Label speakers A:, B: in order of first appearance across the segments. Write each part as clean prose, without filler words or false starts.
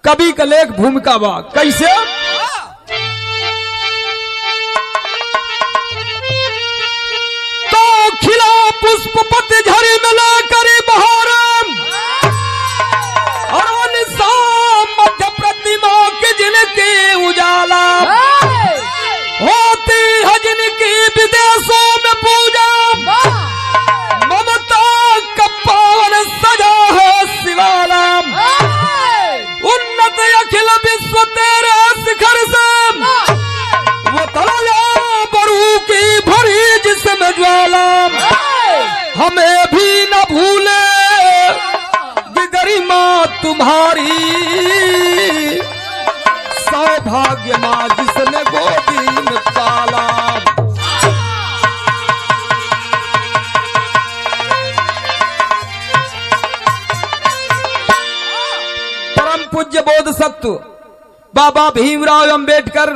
A: कवि का लेख भूमिका बा कैसे। तो खिला पुष्प पतझड़ में लेकर बहार और निशान मध्य प्रतिमा के जिनके उजाला होती है जिनकी विदेशों में पूजा ममता का पावन सजा है शिवाला उन्नत अखिल विश्व तेरे शिखर से वो तलया बरू की भरी जिसमें ज्वाला हमें भी न भूले गरिमा तुम्हारी सौभाग्य माँ जिसने गोदी में पाला। परम पूज्य बोधसत्व बाबा भीमराव अंबेडकर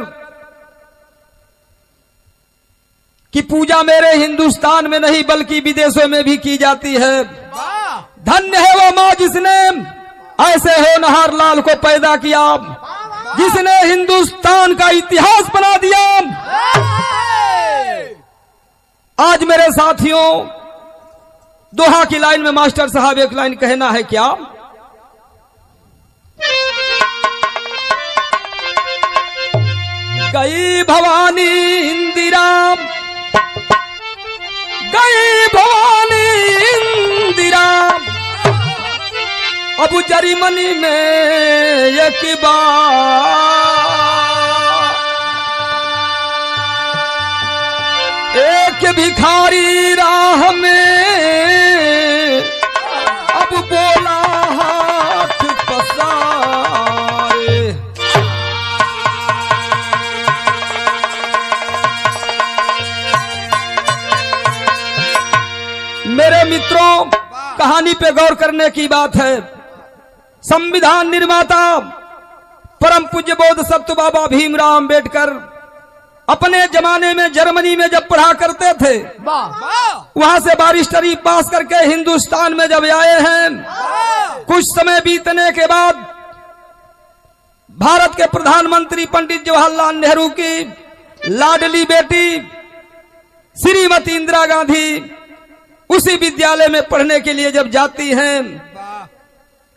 A: की पूजा मेरे हिंदुस्तान में नहीं बल्कि विदेशों में भी की जाती है। धन्य है वो माँ जिसने ऐसे होनहार लाल को पैदा किया, जिसने हिंदुस्तान का इतिहास बना दिया। आज मेरे साथियों दोहा की लाइन में मास्टर साहब एक लाइन कहना है क्या। गई भवानी इंदिरा गई भवानी इंदिरा अब जर्मनी में एक बार एक भिखारी राह में अब बोला हाथ पसारे। मेरे मित्रों कहानी पे गौर करने की बात है। संविधान निर्माता परम पूज्य बोधसत्व बाबा भीमराव अंबेडकर अपने जमाने में जर्मनी में जब पढ़ा करते थे वहां से बारिस्टरी पास करके हिंदुस्तान में जब आए हैं, कुछ समय बीतने के बाद भारत के प्रधानमंत्री पंडित जवाहरलाल नेहरू की लाडली बेटी श्रीमती इंदिरा गांधी उसी विद्यालय में पढ़ने के लिए जब जाती हैं,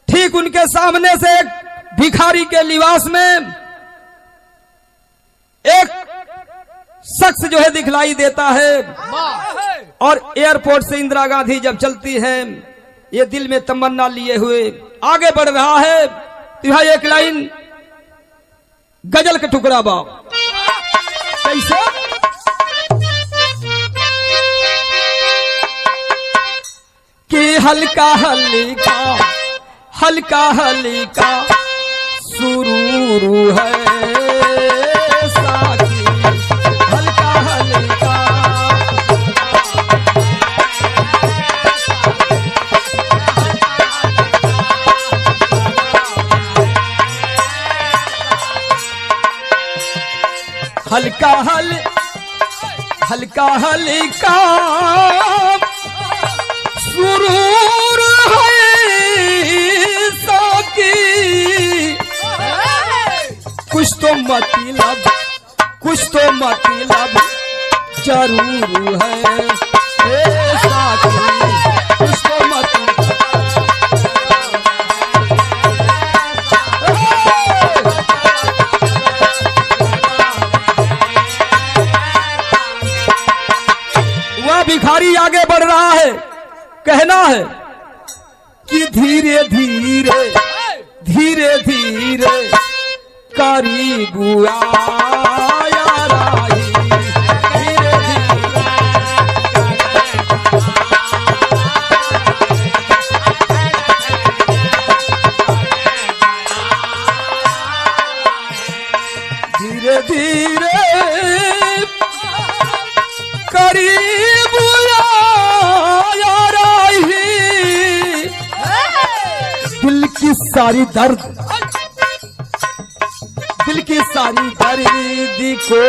A: ठीक उनके सामने से एक भिखारी के लिबास में एक शख्स जो है दिखलाई देता है। और एयरपोर्ट से इंदिरा गांधी जब चलती हैं, ये दिल में तमन्ना लिए हुए आगे बढ़ रहा है। तो यहाँ एक लाइन गजल का टुकड़ा बा कैसे। कि हल्का हल्का हल्का हल्का सुरूरू है साकी हल्का हल्का हल्का हल्का हल्का सुरूर है साकी कुछ तो मतलब जरूर है साकी कुछ तो मतलब। वह भिखारी आगे बढ़ रहा है, कहना है कि धीरे धीरे धीरे धीरे करीब आया राही धीरे धीरे धीरे धीरे करीब आया राही दिल की सारी दर्द दिल की सारी दर्द को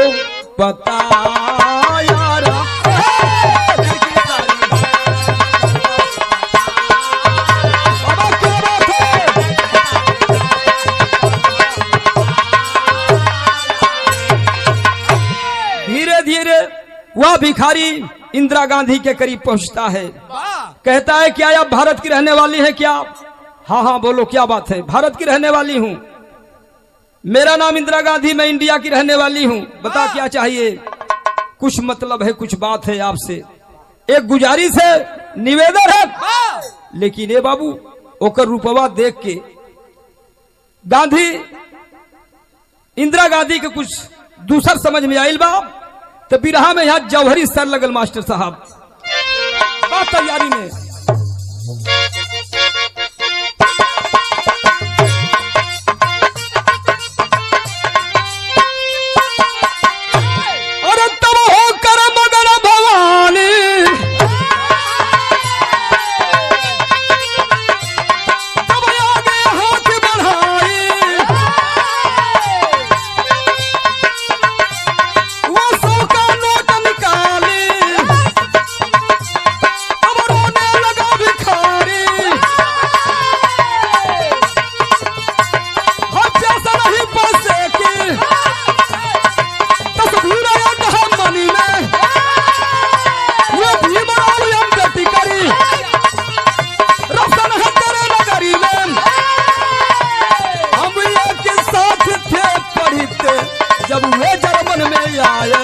A: बताया वह भिखारी इंदिरा गांधी के करीब पहुंचता है, कहता है क्या आप भारत की रहने वाली है क्या? हाँ हाँ बोलो क्या बात है? भारत की रहने वाली हूँ, मेरा नाम इंदिरा गांधी, मैं इंडिया की रहने वाली हूँ, बता क्या चाहिए? कुछ मतलब है, कुछ बात है आपसे, एक गुजारिश है, निवेदन है। लेकिन ये बाबू ओकर रूपवा देख के गांधी इंदिरा गांधी के कुछ दूसर समझ में आयल बा, तो बिरहा में यहाँ जौहरी सर लगल मास्टर साहब बात तैयारी में। अरे तब हो कर मगर भवानी, तब आगे हाथ बढ़ाई, वो 100 का नोट निकाली, अब रोने लगा भिखारी। हो पैसा नहीं पैसे की तस्वीर एक है मनी में, ये भीमराव अम्बेडकर करी रसन है तेरे नगरी में। हम एक साथ थे पढ़ते जब वे जर्मन में आए,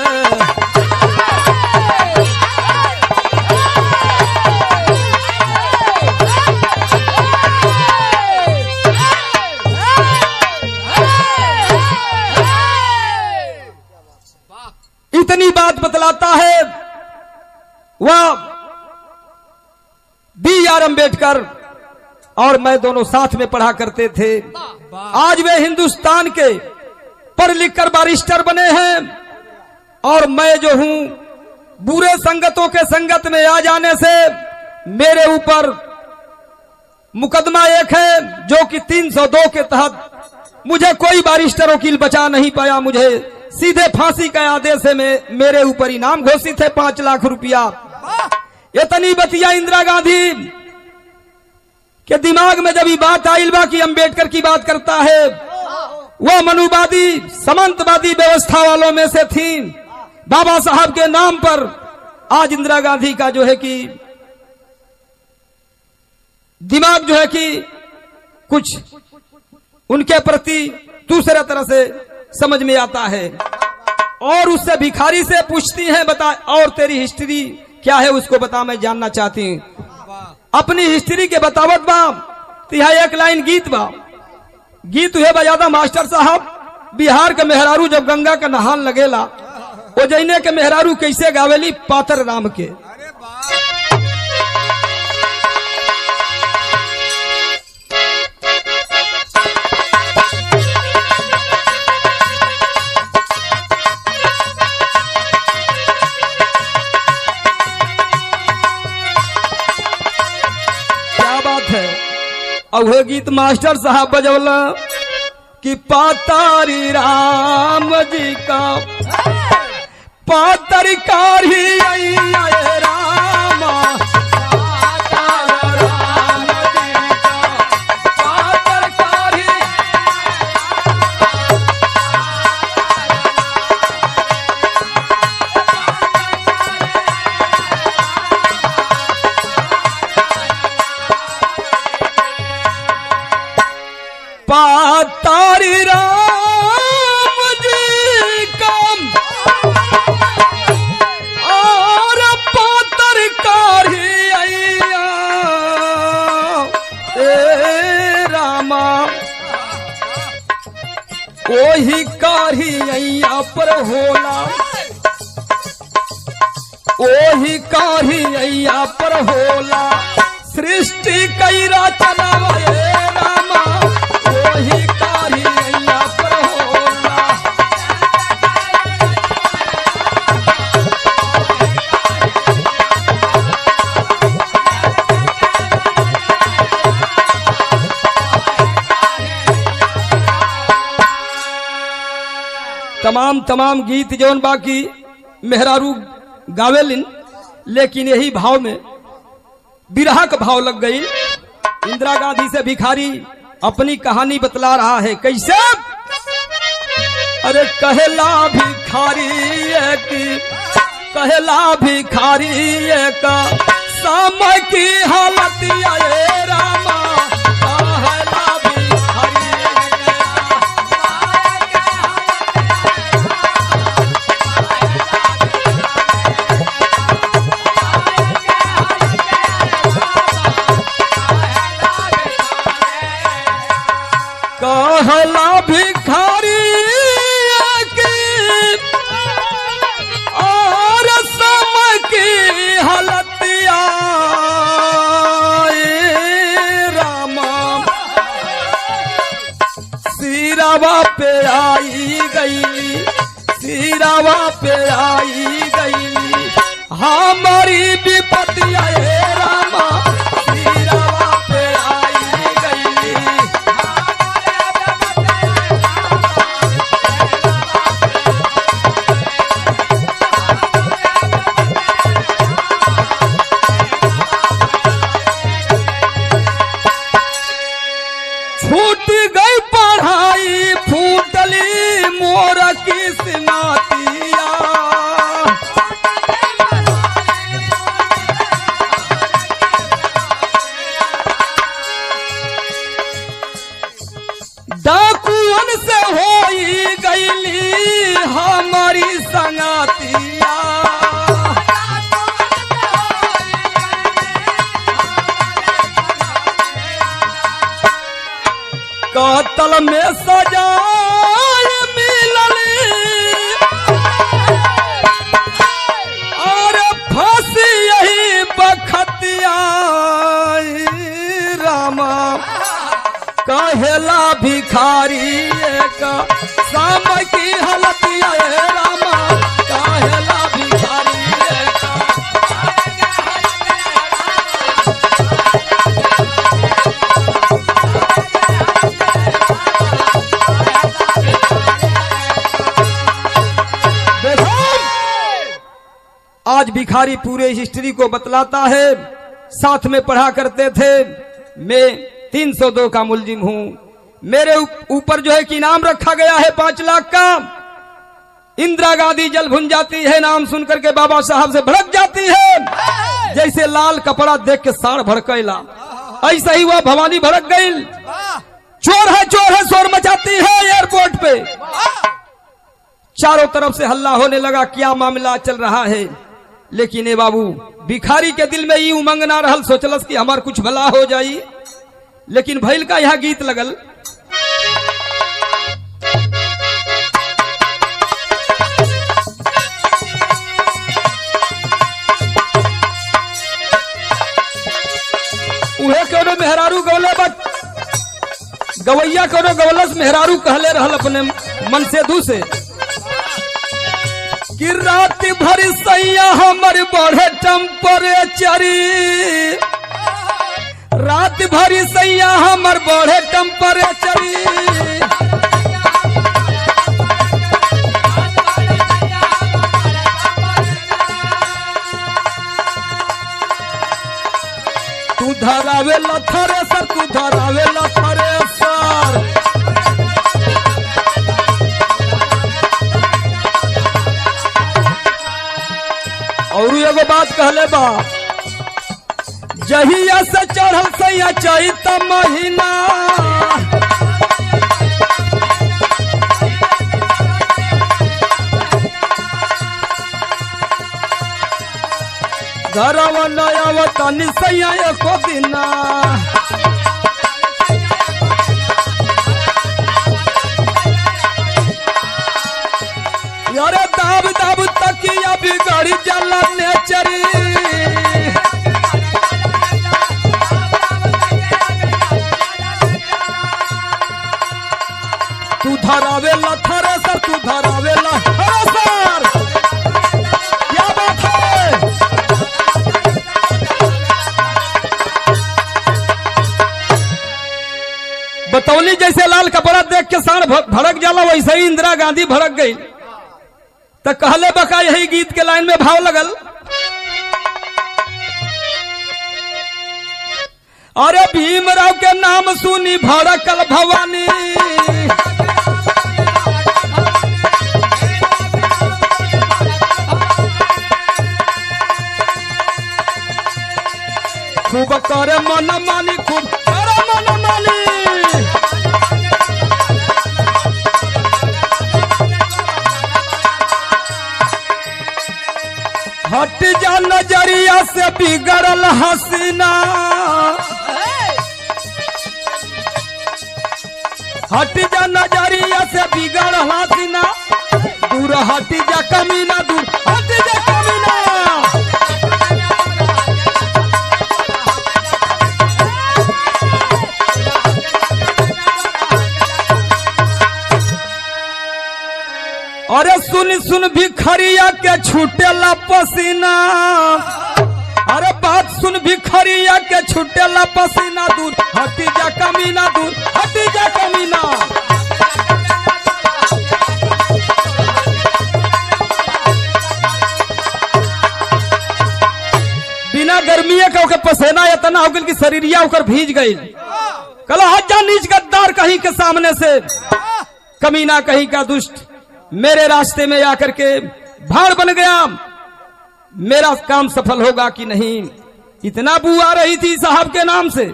A: इतनी बात बतलाता है वह B.R. अम्बेडकर और मैं दोनों साथ में पढ़ा करते थे। आज वे हिंदुस्तान के पढ़ लिख कर बारिस्टर बने हैं और मैं जो हूं बुरे संगतों के संगत में आ जाने से मेरे ऊपर मुकदमा एक है जो कि 302 के तहत मुझे कोई बारिस्टर वकील बचा नहीं पाया, मुझे सीधे फांसी का आदेश है, मेरे ऊपर इनाम घोषित है 5 लाख रुपया। इतनी बतिया इंदिरा गांधी के दिमाग में जब ये बात आइल बा कि अम्बेडकर की बात करता है, वह मनुवादी सामंतवादी व्यवस्था वालों में से थी। बाबा साहब के नाम पर आज इंदिरा गांधी का जो है कि दिमाग जो है कि कुछ उनके प्रति दूसरे तरह से समझ में आता है और उससे भिखारी से पूछती हैं बता और तेरी हिस्ट्री क्या है, उसको बता, मैं जानना चाहती हूँ अपनी हिस्ट्री के बतावत बा। तो यहाँ एक लाइन गीत बा, गीत हुए बजादा मास्टर साहब, बिहार के मेहरारू जब गंगा का नहान लगेला वो जैने के मेहरारू कैसे गावेली पातर राम के। और वह गीत मास्टर साहब बजौला कि पातारी राम जी का पातर कारी आई आए रामा, पातर राम जी का पातर कारी पातारी राम जी का और पातर कारी अय्या ए रामा, ओही कारी अय्या पर होला, ओही कारी अय्या पर होला, सृष्टि कई रचना रामा, वही कारी अय्या पर होला। तमाम गीत जौन बाकी मेहरारू गावेलिन, लेकिन यही भाव में बिरहा का भाव लग गई। इंदिरा गांधी से भिखारी अपनी कहानी बतला रहा है कैसे। अरे कहला भिखारी की कहला भिखारी का समय की हालत आए रामा कहला भिखारी कहला भिखारी सिरावा पे आई गई सिरावा पे आई गई हमारी विपत्ति आए रामा सिरावा पे आई गई छूट गई पढ़ाई फूटली मोर किस्मतिया डाकुअन से होई गईली हमारी संगतिया कतल में सजाए मिलली और फांसी यही बखतिया रामा कहला भिखारी का शाम की हालतिया रामा कहला भिखारी का आज भिखारी पूरे हिस्ट्री को बतलाता है। साथ में पढ़ा करते थे। मैं 302 का मुलजिम हूं। मेरे ऊपर जो है कि इनाम रखा गया है 5 लाख का। इंदिरा गांधी जल भुन जाती है नाम सुनकर के बाबा साहब से भड़क जाती है। जैसे लाल कपड़ा देख के साढ़ भड़केला, ऐसा ही वह भवानी भड़क गई। चोर है शोर मचाती है एयरपोर्ट पे। चारों तरफ से हल्ला होने लगा, क्या मामला चल रहा है। लेकिन ए बाबू भिखारी के दिल में ये उमंग ना रहल, सोचलस कि हमार कुछ भला हो जाई। लेकिन भैल का यह गीत लगल। उहे कोनो मेहरारू गौले बट गवैया कोनो गवलस मेहरारू कहले रहल अपने मन से दू से कि रात भर सैया हमर बढ़े टेम्परेचरी, रात भर सैया हमर बढ़े टेम्परेचरी। तू धरावे लथरे सर, तू धरावे लथरे सर। और एगो बात कहले बा, जहिया से चढ़ल सैया चैत महीना, घरवा नया तनी सैया एको दिना। यारे दाब दाब तकिया बिगड़ी जला नेचरी। तू धरावे लथरे सर, तू धरावे लथरे सर। क्या बात है। बतौली जैसे लाल कपड़ा देख के साढ़ भड़क जाला, वैसे ही इंदिरा गांधी भड़क गई। तो कहले बका यही गीत के लाइन में भाव लगल। अरे भीमराव के नाम सुनी भड़कल भवानी, से बिगड़ल हसीना, हट जा नजरिया से बिगड़ल हसीना, दूर हट जा कमीना, दूर हट जा कमीना। अरे सुन सुन भिखरिया के छूटेला पसीना, अरे बात सुन भिखरिया के छूटेला पसीना, दूर हटी जा कमीना, दूर हटी जा कमीना। बिना गर्मीए का ओकर पसीना इतना हो गई कि शरीरिया ओकर भीज गई। कल हजा नीच गद्दार कहीं के सामने से, कमीना कहीं का दुष्ट मेरे रास्ते में आकर के भाड़ बन गया, मेरा काम सफल होगा कि नहीं। इतना बू आ रही थी साहब के नाम से,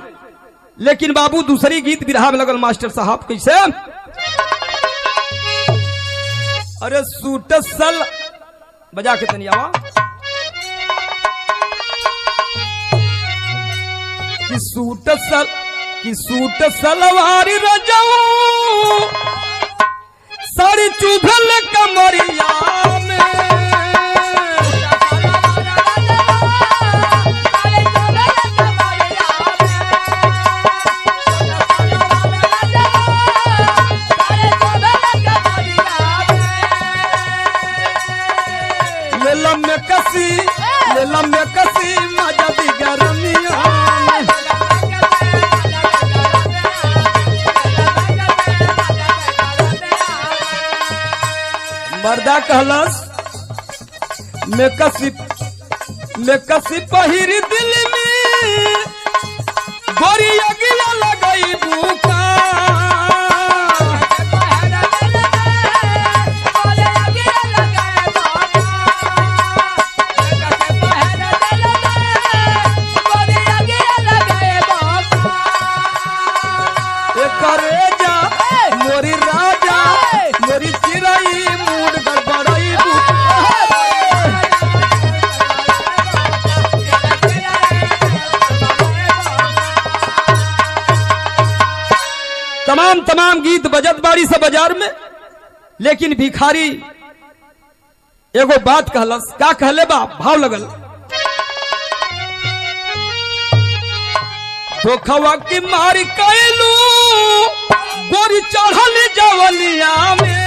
A: लेकिन बाबू दूसरी गीत बिरहा में लगल मास्टर साहब कैसे। अरे सूट सल बजा के तनियावा कि सूट सलवारी रजाऊ साड़ी चुभल कमरिया में, ले लम्बे कसी मजा दी गरमिया में। मर्दा कहलस मैं कसी पहिरी दिल में गोरी अगिला लगाई बुका, करे जा मोरी राजा मोरी चिराई मूड गड़बड़ाई। तमाम गीत बजत बाड़ी से बाजार में, लेकिन भिखारी एगो बात कहलस। का कहले बा? भाव लगल। धोखवा की मार कैलू गोरी चढ़ल जवलिया में,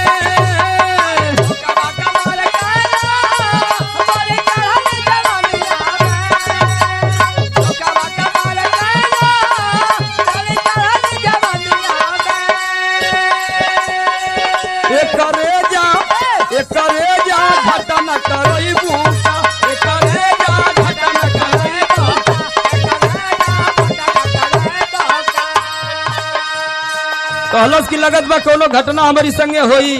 A: करे जा घटना करई बूटा, करे जा घटना करई बूटा। कहलस की लगत बा कोनो घटना हमारी संगे होई।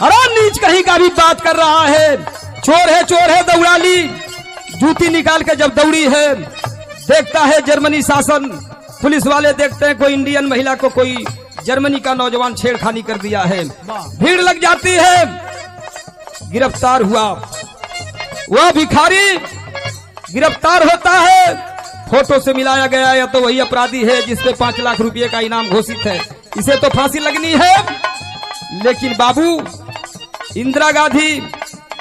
A: अरे नीच कहीं का भी बात कर रहा है, चोर है दौड़ा ली। जूती निकाल के जब दौड़ी है, देखता है जर्मनी शासन, पुलिस वाले देखते हैं कोई इंडियन महिला को कोई जर्मनी का नौजवान छेड़खानी कर दिया है, भीड़ लग जाती है, गिरफ्तार हुआ। वह भिखारी गिरफ्तार होता है, फोटो से मिलाया गया या तो वही अपराधी है जिसपे 5 लाख रुपए का इनाम घोषित है, इसे तो फांसी लगनी है। लेकिन बाबू इंदिरा गांधी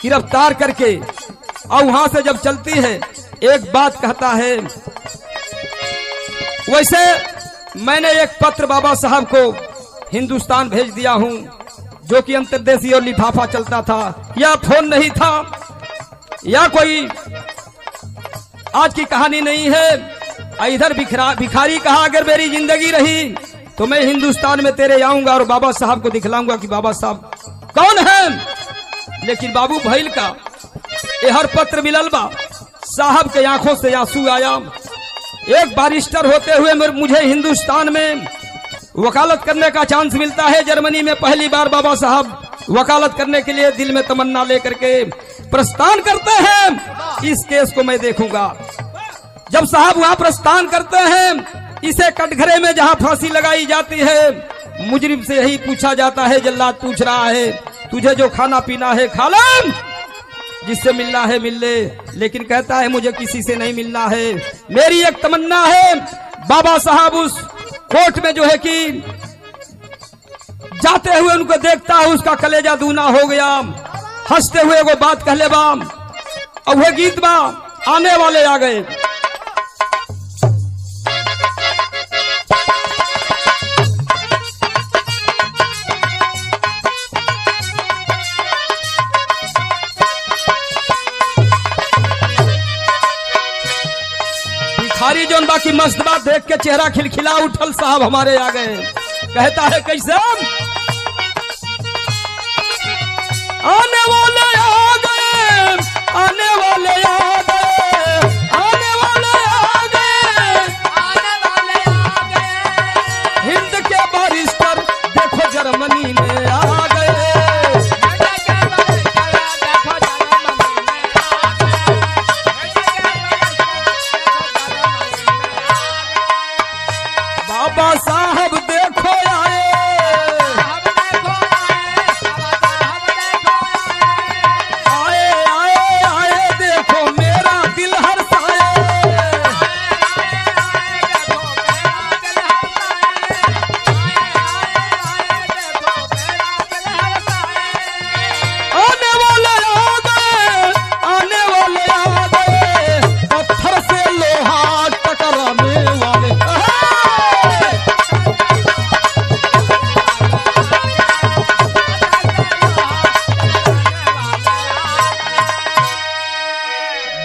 A: गिरफ्तार करके और वहां से जब चलती है, एक बात कहता है। वैसे मैंने एक पत्र बाबा साहब को हिंदुस्तान भेज दिया हूं, जो कि अंतर्देशीय और लिफाफा चलता था, या फोन नहीं था, या कोई आज की कहानी नहीं है। इधर भिखारी कहा अगर मेरी जिंदगी रही तो मैं हिंदुस्तान में तेरे आऊंगा और बाबा साहब को दिखलाऊंगा कि बाबा साहब कौन है। लेकिन बाबू भैल का यहर पत्र मिलल बा, साहब के आंखों से आंसू आया। एक बारिस्टर होते हुए मुझे हिंदुस्तान में वकालत करने का चांस मिलता है। जर्मनी में पहली बार बाबा साहब वकालत करने के लिए दिल में तमन्ना लेकर के प्रस्थान करते हैं। इस केस को मैं देखूंगा। जब साहब वहां प्रस्थान करते हैं, इसे कटघरे में जहां फांसी लगाई जाती है, मुजरिम से यही पूछा जाता है, जल्लाद पूछ रहा है तुझे जो खाना पीना है खा ले। जिससे मिलना है मिल ले, लेकिन कहता है मुझे किसी से नहीं मिलना है। मेरी एक तमन्ना है बाबा साहब उस कोर्ट में जो है कि जाते हुए उनको देखता है, उसका कलेजा दूना हो गया। हंसते हुए वो बात कहले बा और वह गीत बा आने वाले आ गए। भिखारी जोन बाकी मस्त बात देख के चेहरा खिलखिला उठल, साहब हमारे आ गए। कहता है कैसे आने वाले आ गए, आने वाले आ गए, आने वाले आ गए, आने वाले आ गए। हिंद के बैरिस्टर देखो जर्मनी में आ गए। बाबा साहब देखो आए,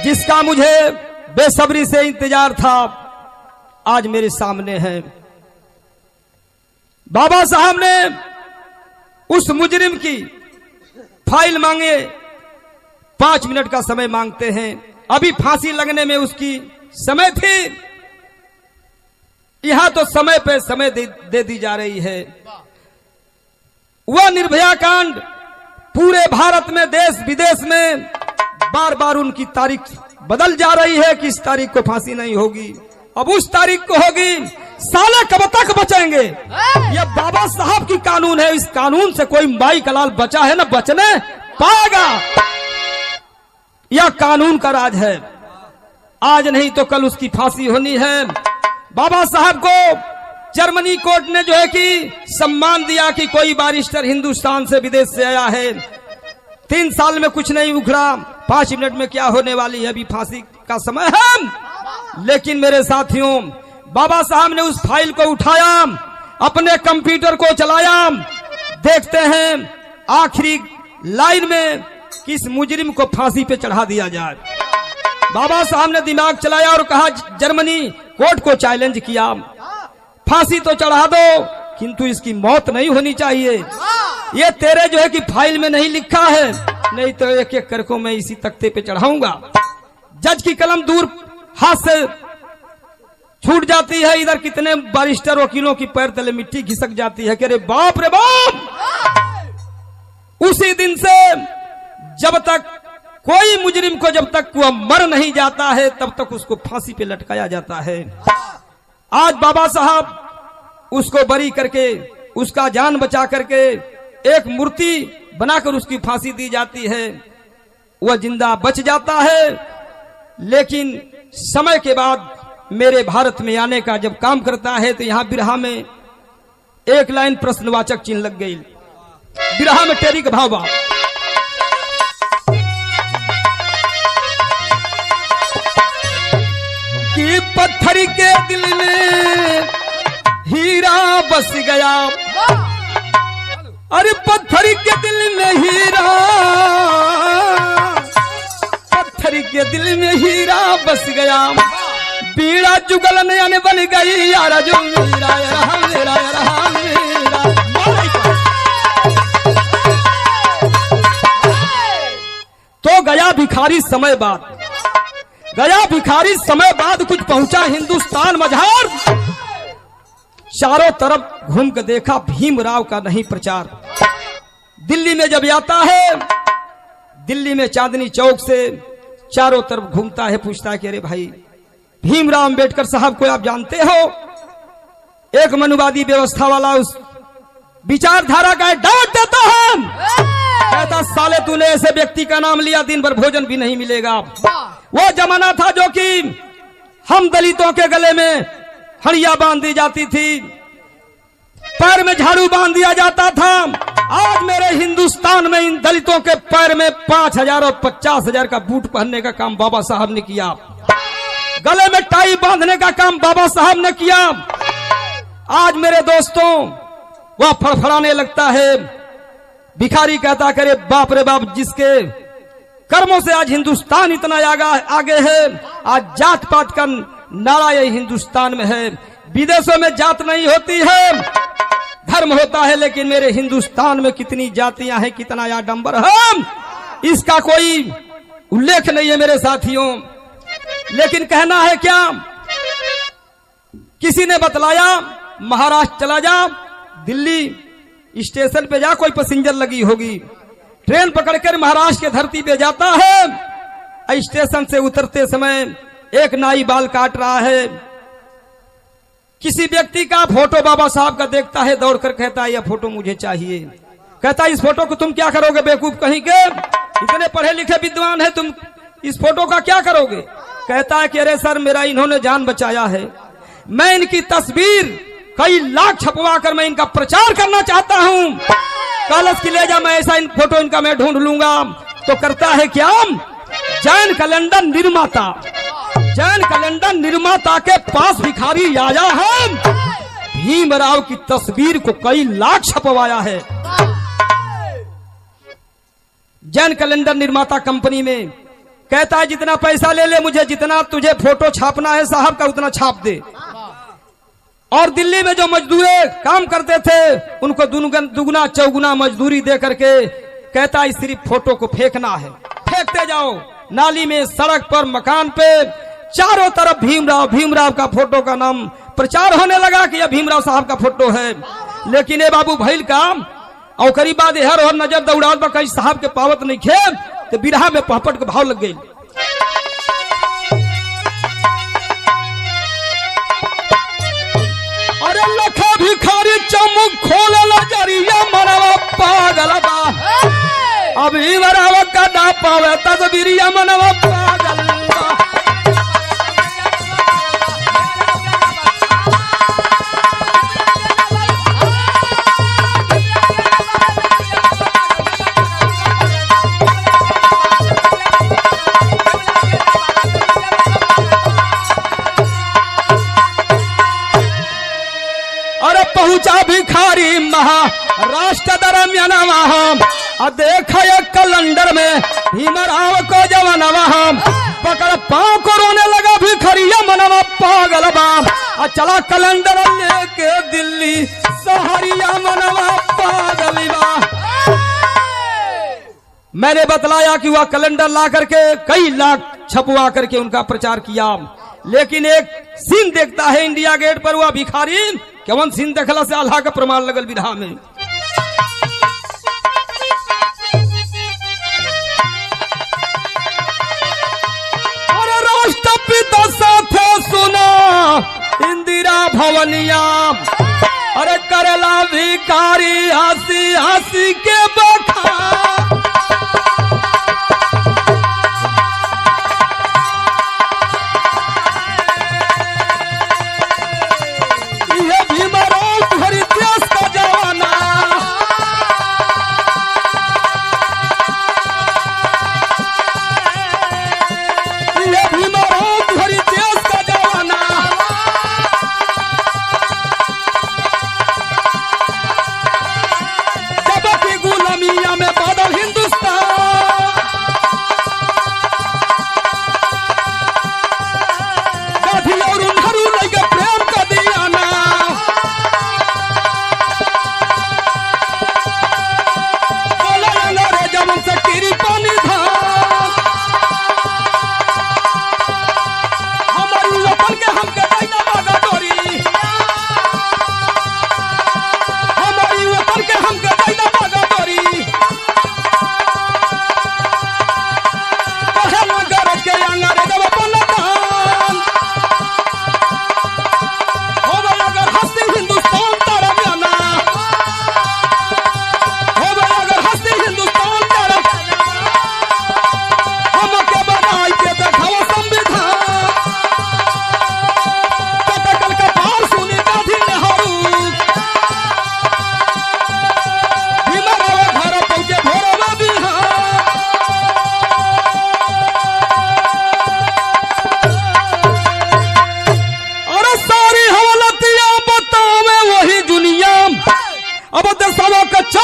A: जिसका मुझे बेसब्री से इंतजार था आज मेरे सामने है। बाबा साहब ने उस मुजरिम की फाइल मांगे, 5 मिनट का समय मांगते हैं। अभी फांसी लगने में उसकी समय थी, यहां तो समय पे समय दे दी जा रही है। वह निर्भया कांड पूरे भारत में देश विदेश में बार बार उनकी तारीख बदल जा रही है कि इस तारीख को फांसी नहीं होगी, अब उस तारीख को होगी। साले कब तक बचेंगे? ये बाबा साहब की कानून है, इस कानून से कोई माई का लाल बचा है ना बचने पाएगा। यह कानून का राज है, आज नहीं तो कल उसकी फांसी होनी है। बाबा साहब को जर्मनी कोर्ट ने जो है कि सम्मान दिया कि कोई बैरिस्टर हिंदुस्तान से विदेश से आया है, 3 साल में कुछ नहीं उखड़ा, 5 मिनट में क्या होने वाली है, अभी फांसी का समय है। लेकिन मेरे साथियों, बाबा साहब ने उस फाइल को उठाया, अपने कंप्यूटर को चलाया, देखते हैं आखिरी लाइन में किस मुजरिम को फांसी पे चढ़ा दिया जाए। बाबा साहब ने दिमाग चलाया और कहा, जर्मनी कोर्ट को चैलेंज किया, फांसी तो चढ़ा दो किंतु इसकी मौत नहीं होनी चाहिए। ये तेरे जो है कि फाइल में नहीं लिखा है, नहीं तो एक एक करके मैं इसी तख्ते पे चढ़ाऊंगा। जज की कलम दूर हाथ से छूट जाती है, इधर कितने बैरिस्टर वकीलों की पैर तले मिट्टी घिसक जाती है कि अरे बाप रे बाप। उसी दिन से जब तक कोई मुजरिम को जब तक वह मर नहीं जाता है तब तक उसको फांसी पे लटकाया जाता है। आज बाबा साहब उसको बरी करके, उसका जान बचा करके एक मूर्ति बनाकर उसकी फांसी दी जाती है, वह जिंदा बच जाता है। लेकिन समय के बाद मेरे भारत में आने का जब काम करता है तो यहां बिरहा में एक लाइन प्रश्नवाचक चिन्ह लग गई। बिरहा में टेरी का भाव बा, कि पत्थर के दिल में हीरा बस गया, अरे पत्थर के दिल में हीरा, पत्थर के दिल में हीरा बस गया, बीड़ा जुगल नयन बन गई यारा जो मेरा रहा मेरा रहा मेरा। तो गया भिखारी समय बाद, गया भिखारी समय बाद कुछ पहुंचा हिंदुस्तान मझार, चारों तरफ घूम कर देखा भीमराव का नहीं प्रचार। दिल्ली में जब आता है, दिल्ली में चांदनी चौक से चारों तरफ घूमता है, पूछता है कि अरे भाई भीमराव अंबेडकर साहब को आप जानते हो? एक मनुवादी व्यवस्था वाला उस विचारधारा का डांट देता है, कहता साले तूने ऐसे व्यक्ति का नाम लिया दिन भर भोजन भी नहीं मिलेगा। वो जमाना था जो कि हम दलितों के गले में हड़िया बांध दी जाती थी, पैर में झाड़ू बांध दिया जाता था। आज मेरे हिंदुस्तान में इन दलितों के पैर में 5,000 और 50,000 का बूट पहनने का काम बाबा साहब ने किया, गले में टाई बांधने का काम बाबा साहब ने किया। आज मेरे दोस्तों वह फड़फड़ाने लगता है। भिखारी कहता करे बाप रे बाप, जिसके कर्मों से आज हिंदुस्तान इतना आगे है। आज जात पात का नारा यही हिंदुस्तान में है। विदेशों में जात नहीं होती है, धर्म होता है, लेकिन मेरे हिंदुस्तान में कितनी जातियां हैं, कितना आडंबर है, इसका कोई उल्लेख नहीं है मेरे साथियों। लेकिन कहना है क्या, किसी ने बतलाया महाराष्ट्र चला जा, दिल्ली स्टेशन पे जा, कोई पैसेंजर लगी होगी, ट्रेन पकड़कर महाराष्ट्र की धरती पे जाता है। स्टेशन से उतरते समय एक नाई बाल काट रहा है, किसी व्यक्ति का फोटो बाबा साहब का देखता है, दौड़कर कहता है यह फोटो मुझे चाहिए। कहता है इस फोटो को तुम क्या करोगे बेवकूफ कहीं के, इतने पढ़े लिखे विद्वान है, तुम इस फोटो का क्या करोगे। कहता है कि अरे सर, मेरा इन्होंने जान बचाया है, मैं इनकी तस्वीर कई लाख छपवा कर मैं इनका प्रचार करना चाहता हूं। कॉलेज की ले जा, मैं ऐसा इन फोटो इनका मैं ढूंढ लूंगा। तो करता है क्या, जैन कैलेंडर निर्माता, जैन कैलेंडर निर्माता के पास भिखारी आया है, भीमराव की तस्वीर को कई लाख छपवाया है। जैन कैलेंडर निर्माता कंपनी में कहता है जितना पैसा ले ले, मुझे जितना तुझे फोटो छापना है साहब का उतना छाप दे। और दिल्ली में जो मजदूर काम करते थे उनको दुगुना चौगुना मजदूरी दे करके कहता है सिर्फ फोटो को फेंकना है, फेंकते जाओ नाली में, सड़क पर, मकान पे, चारों तरफ भीमराव, भीमराव का फोटो का नाम प्रचार होने लगा कि यह भीमराव साहब का फोटो है। लेकिन ये बाबू भैल काम और करीब बाद हर और नजर दौड़ाल पर कहीं साहब के पावत नहीं खे, तो बिरहा में पहपट के भाव लग गई। अरे लखा भिखारी चमुक खोल नजरिया मनवा पागल बा, अभी मरावा का ना पावे तस्वीरिया मनवा पागल बा। पहुंचा भिखारी महाराष्ट्र दरमियानवा, देखा एक कैलेंडर में भीमराव को जवानवा, पकड़ पांव को रोने लगा भिखारिया मनवा पागल बा। चला कैलेंडर लेके दिल्ली सहरिया मनवा पागल बा। मैंने बतलाया कि वह कैलेंडर ला करके कई लाख छपवा करके उनका प्रचार किया। लेकिन एक सीन देखता है इंडिया गेट पर, वह भिखारी केवन सीन देखला से अल्लाह का प्रमाण लगल विधा में। अरे राष्ट्रपिता साथे सुना इंदिरा भवनिया, अरे करेला भिखारी हंसी हंसी के बखा।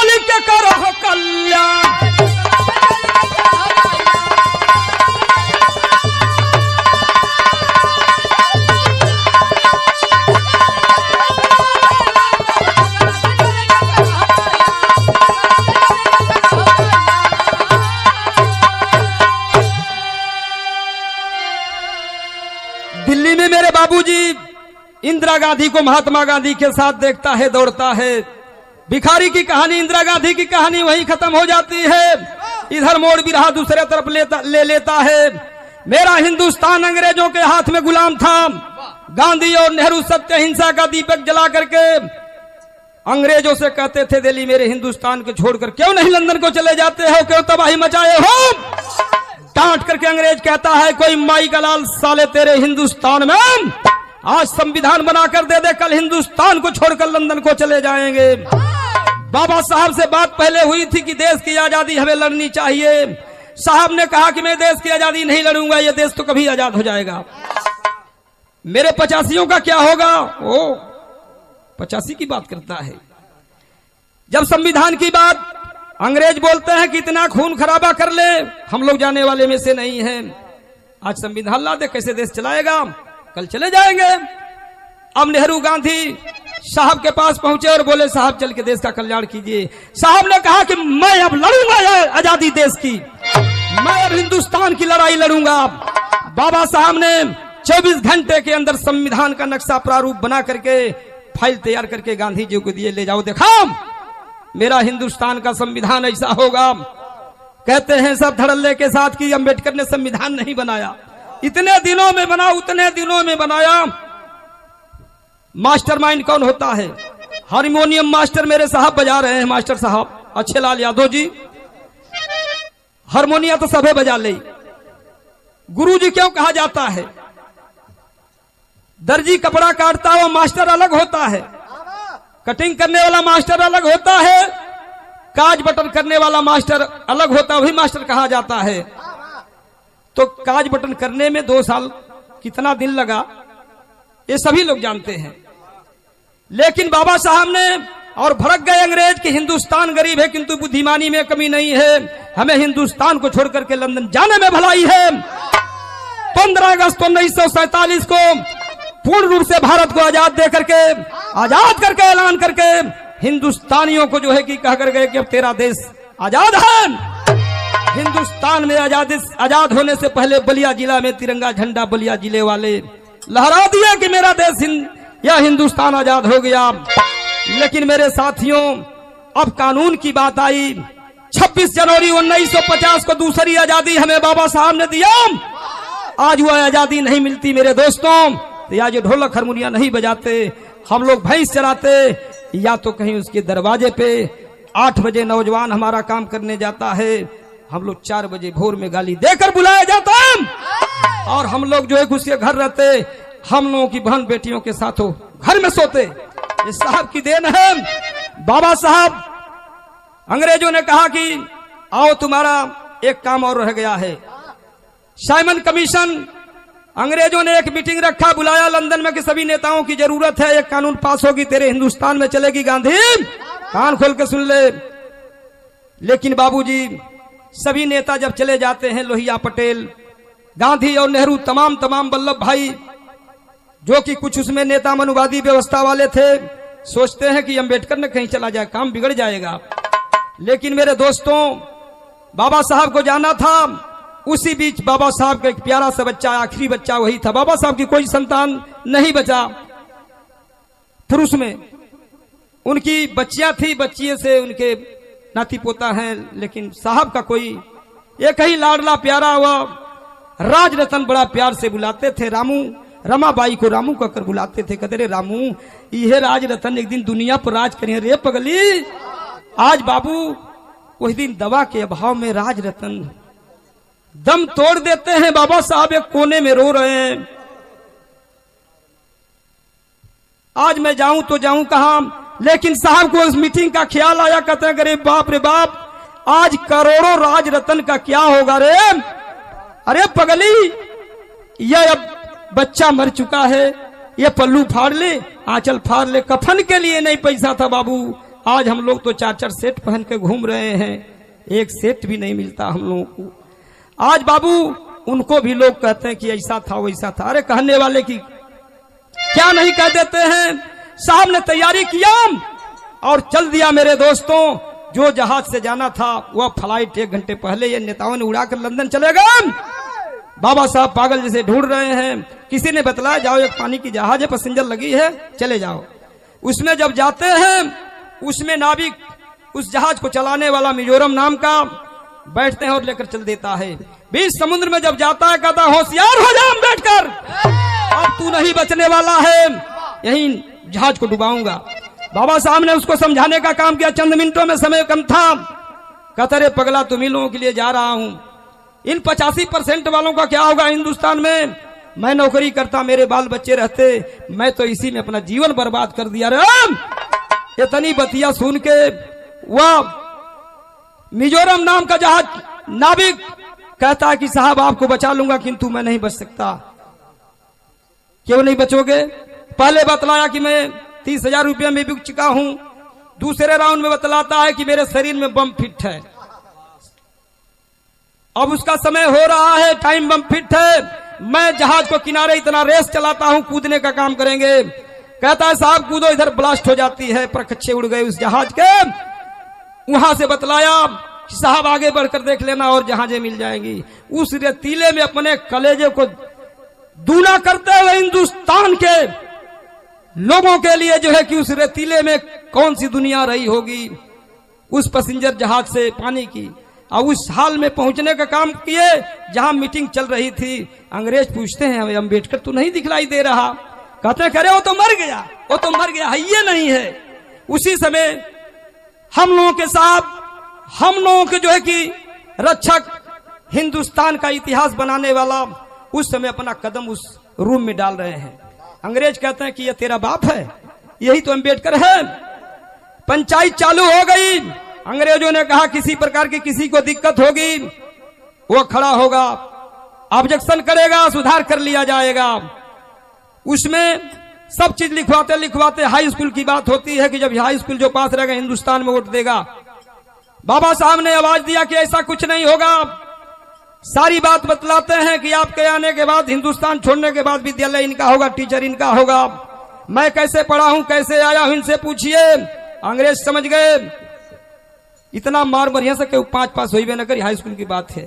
A: बोल के करो कल्याण। दिल्ली में मेरे बाबूजी इंदिरा गांधी को महात्मा गांधी के साथ देखता है, दौड़ता है। भिखारी की कहानी, इंदिरा गांधी की कहानी वहीं खत्म हो जाती है। इधर मोड़ भी रहा, दूसरे तरफ ले लेता है। मेरा हिंदुस्तान अंग्रेजों के हाथ में गुलाम था। गांधी और नेहरू सत्य हिंसा का दीपक जला करके अंग्रेजों से कहते थे, दिल्ली मेरे हिंदुस्तान को छोड़कर क्यों नहीं लंदन को चले जाते हो, क्यों तबाही मचाए हो। डांट करके अंग्रेज कहता है, कोई माई का लाल साले तेरे हिंदुस्तान में आज संविधान बनाकर दे दे, कल हिंदुस्तान को छोड़कर लंदन को चले जाएंगे। बाबा साहब से बात पहले हुई थी कि देश की आजादी हमें लड़नी चाहिए। साहब ने कहा कि मैं देश की आजादी नहीं लड़ूंगा, ये देश तो कभी आजाद हो जाएगा। मेरे 85 का क्या होगा। ओ 85 की बात करता है। जब संविधान की बात, अंग्रेज बोलते हैं कि इतना खून खराबा कर ले, हम लोग जाने वाले में से नहीं हैं। आज संविधान ला दे, कैसे देश चलाएगा, कल चले जाएंगे। अब नेहरू गांधी साहब के पास पहुंचे और बोले, साहब चल के देश का कल्याण कीजिए। साहब ने कहा कि मैं अब लड़ूंगा आजादी देश की, मैं अब हिंदुस्तान की लड़ाई लड़ूंगा। बाबा साहब ने 24 घंटे के अंदर संविधान का नक्शा प्रारूप बना करके फाइल तैयार करके गांधी जी को दिए, ले जाओ देखा मेरा हिंदुस्तान का संविधान ऐसा होगा। कहते हैं सब धड़ल्ले के साथ कि अंबेडकर ने संविधान नहीं बनाया, इतने दिनों में बना, उतने दिनों में बनाया। मास्टरमाइंड कौन होता है। हारमोनियम मास्टर मेरे साहब बजा रहे हैं, मास्टर साहब अच्छे लाल यादव जी। हारमोनिया तो सभी बजा ले, गुरुजी क्यों कहा जाता है। दर्जी कपड़ा काटता है वो मास्टर अलग होता है, कटिंग करने वाला मास्टर अलग होता है, काज बटन करने वाला मास्टर अलग होता है, वही मास्टर कहा जाता है। तो काज बटन करने में 2 साल कितना दिन लगा ये सभी लोग जानते हैं। लेकिन बाबा साहब ने और भड़क गए अंग्रेज कि हिंदुस्तान गरीब है किंतु बुद्धिमानी में कमी नहीं है, हमें हिंदुस्तान को छोड़कर के लंदन जाने में भलाई है। 15 अगस्त 1947 को पूर्ण रूप से भारत को आजाद दे करके, आजाद करके ऐलान करके हिंदुस्तानियों को जो है कि कह कर गए कि अब तेरा देश आजाद है। हिंदुस्तान में आजाद होने से पहले बलिया जिला में तिरंगा झंडा बलिया जिले वाले लहरा दिया कि मेरा देश या हिंदुस्तान आजाद हो गया। लेकिन मेरे साथियों, अब कानून की बात आई। 26 जनवरी 1950 को दूसरी आजादी हमें बाबा साहब ने दिया। आज वह आजादी नहीं मिलती मेरे दोस्तों, तो या जो ढोलक हारमोनिया नहीं बजाते, हम लोग भैंस चराते, या तो कहीं उसके दरवाजे पे 8 बजे नौजवान हमारा काम करने जाता है, हम लोग 4 बजे भोर में गाली देकर बुलाया जाता है। और हम लोग जो है उसके घर रहते, हम लोगों की बहन बेटियों के साथ हो घर में सोते। ये साहब की देन है। बाबा साहब, अंग्रेजों ने कहा कि आओ तुम्हारा एक काम और रह गया है। साइमन कमीशन, अंग्रेजों ने एक मीटिंग रखा, बुलाया लंदन में कि सभी नेताओं की जरूरत है, एक कानून पास होगी तेरे हिंदुस्तान में चलेगी। गांधी कान खोल के सुन ले। लेकिन बाबूजी, सभी नेता जब चले जाते हैं, लोहिया पटेल, गांधी और नेहरू, तमाम वल्लभ भाई, जो कि कुछ उसमें नेता मनुवादी व्यवस्था वाले थे, सोचते हैं कि अंबेडकर ने कहीं चला जाए, काम बिगड़ जाएगा। लेकिन मेरे दोस्तों, बाबा साहब को जाना था। उसी बीच बाबा साहब का एक प्यारा सा बच्चा, आखिरी बच्चा वही था। बाबा साहब की कोई संतान नहीं बचा पुरुष में, उनकी बच्चियां थी, बच्चियों से उनके नाती पोता हैं। लेकिन साहब का कोई एक ही लाडला प्यारा हुआ। राज रतन बड़ा प्यार से बुलाते थे, रामू, रमाबाई को रामू कहकर बुलाते थे। कहते रे रामू, यह राज रतन एक दिन दुनिया पर राज करें। रे पगली, आज बाबू उस दिन दवा के अभाव में राज रतन दम तोड़ देते हैं। बाबा साहब एक कोने में रो रहे हैं। आज मैं जाऊं तो जाऊं कहां। लेकिन साहब को उस मीटिंग का ख्याल आया। कहते हैं अरे बाप रे बाप, आज करोड़ों राज रतन का क्या होगा रे। अरे पगली, यह अब बच्चा मर चुका है, ये पल्लू फाड़ ले, आंचल फाड़ ले, कफन के लिए नहीं पैसा था बाबू, आज हम लोग तो 4-4 सेट पहन के घूम रहे हैं, एक सेट भी नहीं मिलता हम लोगों को। आज बाबू उनको भी लोग कहते हैं कि ऐसा था वैसा था। अरे कहने वाले की क्या नहीं कह देते हैं। साहब ने तैयारी किया और चल दिया मेरे दोस्तों। जो जहाज से जाना था वह फ्लाइट 1 घंटे पहले ये नेताओं ने उड़ाकर लंदन चले गए। बाबा साहब पागल जैसे ढूंढ रहे हैं। किसी ने बतलाया जाओ एक पानी की जहाज है, पैसेंजर लगी है, चले जाओ। उसमें जब जाते हैं उसमें नाविक उस जहाज को चलाने वाला मिजोरम नाम का बैठते हैं और लेकर चल देता है। बीच समुद्र में जब जाता है कहता होशियार हो जा बैठकर, अब तू नहीं बचने वाला है, यही जहाज को डुबाऊंगा। बाबा साहब ने उसको समझाने का काम किया। चंद मिनटों में समय कम था। कहता रे पगला तुम ही लोगों के लिए जा रहा हूं, इन 85% वालों का क्या होगा हिंदुस्तान में। मैं नौकरी करता, मेरे बाल बच्चे रहते, मैं तो इसी में अपना जीवन बर्बाद कर दिया। रे इतनी बतिया सुन के वह मिजोरम नाम का जहाज नाविक कहता है कि साहब आपको बचा लूंगा किंतु मैं नहीं बच सकता। क्यों नहीं बचोगे? पहले बतलाया कि मैं 30,000 रुपये में बिक चुका हूं। दूसरे राउंड में बतलाता है कि मेरे शरीर में बम फिट है। अब उसका समय हो रहा है, टाइम बम फिट है। मैं जहाज को किनारे इतना रेस चलाता हूं, कूदने का काम करेंगे। कहता है साहब कूदो, इधर ब्लास्ट हो जाती है, परखच्चे उड़ गए उस जहाज के। वहां से बतलाया कि साहब आगे बढ़कर देख लेना और जहाजें मिल जाएंगी। उस रेतीले में अपने कलेजे को दूना करते हुए हिंदुस्तान के लोगों के लिए जो है कि उस रेतीले में कौन सी दुनिया रही होगी, उस पैसेंजर जहाज से पानी की। और उस हाल में पहुंचने का काम किए जहां मीटिंग चल रही थी। अंग्रेज पूछते हैं हमें अम्बेडकर तो नहीं दिखलाई दे रहा। कहते हैं करे वो तो मर गया, वो तो मर गया है, ये नहीं है। उसी समय हम लोगों के साथ, हम लोगों के जो है कि रक्षक, हिंदुस्तान का इतिहास बनाने वाला उस समय अपना कदम उस रूम में डाल रहे हैं। अंग्रेज कहते हैं कि ये तेरा बाप है, यही तो अम्बेडकर है। पंचायत चालू हो गई। अंग्रेजों ने कहा किसी प्रकार की किसी को दिक्कत होगी वो खड़ा होगा, ऑब्जेक्शन करेगा, सुधार कर लिया जाएगा। उसमें सब चीज लिखवाते लिखवाते हाई स्कूल की बात होती है कि जब हाई स्कूल जो पास रहेगा हिंदुस्तान में वोट देगा। बाबा साहब ने आवाज दिया कि ऐसा कुछ नहीं होगा। सारी बात बतलाते हैं कि आपके आने के बाद, हिंदुस्तान छोड़ने के बाद विद्यालय इनका होगा, टीचर इनका होगा। मैं कैसे पढ़ा हूं, कैसे आया हूं, इनसे पूछिए। अंग्रेज समझ गए इतना मार बढ़िया से 5 पास हुई न करी, हाई स्कूल की बात है।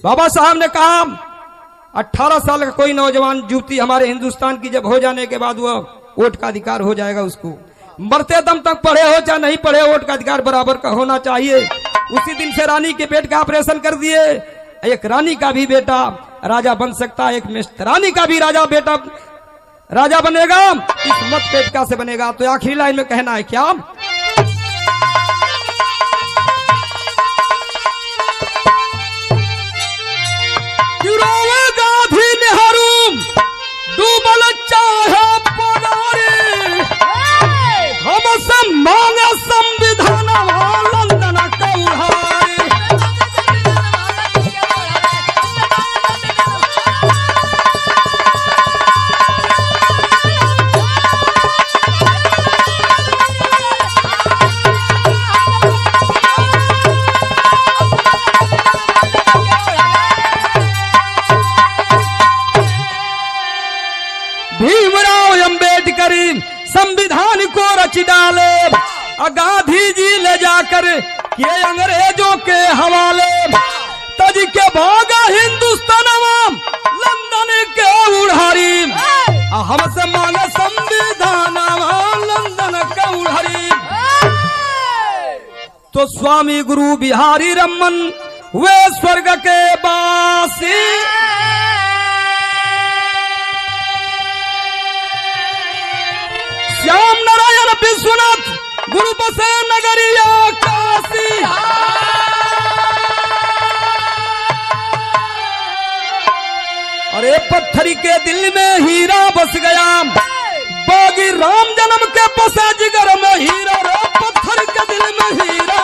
A: बाबा साहब ने कहा 18 साल का कोई नौजवान युवती हमारे हिंदुस्तान की जब हो जाने के बाद वह वोट का अधिकार हो जाएगा, उसको मरते दम तक पढ़े हो चाहे नहीं पढ़े, वोट का अधिकार बराबर का होना चाहिए। उसी दिन से रानी के पेट का ऑपरेशन कर दिए। एक रानी का भी बेटा राजा बन सकता है, एक मेस्तरानी का भी बेटा राजा बनेगा, इस मत पेटका से बनेगा। तो आखिरी लाइन में कहना है क्या, गाधी नेहरू डूबल चाहे पगारी, हमसे मांगे संविधान लंदन का उधारी। भीमराव अम्बेडकर संविधान को रच डाले, गांधी जी ले जाकर ये अंग्रेजों के हवाले, तज के भागा हिंदुस्तान लंदन के उड़ारी, हमसे मांगे संविधान लंदन के उड़ारी। तो स्वामी गुरु बिहारी रमन वे स्वर्ग के बासी, श्याम नारायण विश्वनाथ गुरु बसे नगरिया काशी। अरे पत्थर के दिल में हीरा बस गया, बागी राम जन्म के बसा जिगर में हीरा, पत्थर के दिल में हीरा